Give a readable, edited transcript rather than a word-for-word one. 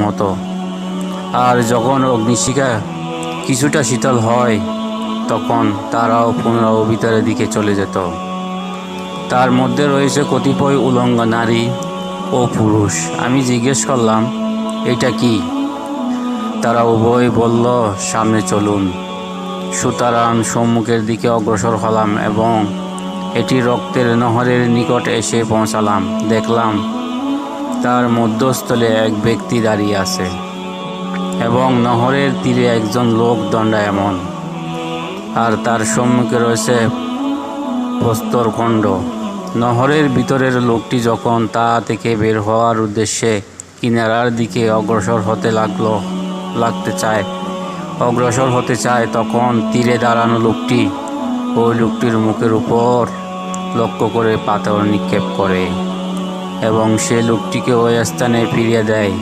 হতো। আর যখন অগ্নিশিখা কিছুটা শীতল হয় তখন তারাও পুনরায় ভিতরের দিকে চলে যেত। তার মধ্যে রয়েছে কতিপয় উলঙ্গ নারী ও পুরুষ। আমি জিজ্ঞেস করলাম, এটা কি? তারা উভয় বলল, সামনে চলুন। সুতরাং সম্মুখের দিকে অগ্রসর হলাম এবং এটি রক্তের নহরের নিকট এসে পৌঁছালাম। দেখলাম তার মধ্যস্থলে এক ব্যক্তি দাঁড়িয়ে আছে এবং নহরের তীরে একজন লোক দণ্ডায়মান, আর তার সম্মুখে রয়েছে প্রস্তরখণ্ড। নহরের ভিতরের লোকটি যখন তা থেকে বের হওয়ার উদ্দেশ্যে কিনারার দিকে অগ্রসর হতে চায় তখন তীরে দাঁড়ানো লোকটি ওই লোকটির মুখের উপর লক্ষ্য করে পাথর নিক্ষেপ করে এবং সে লোকটিকে ওই স্থানে ফিরিয়ে দেয়।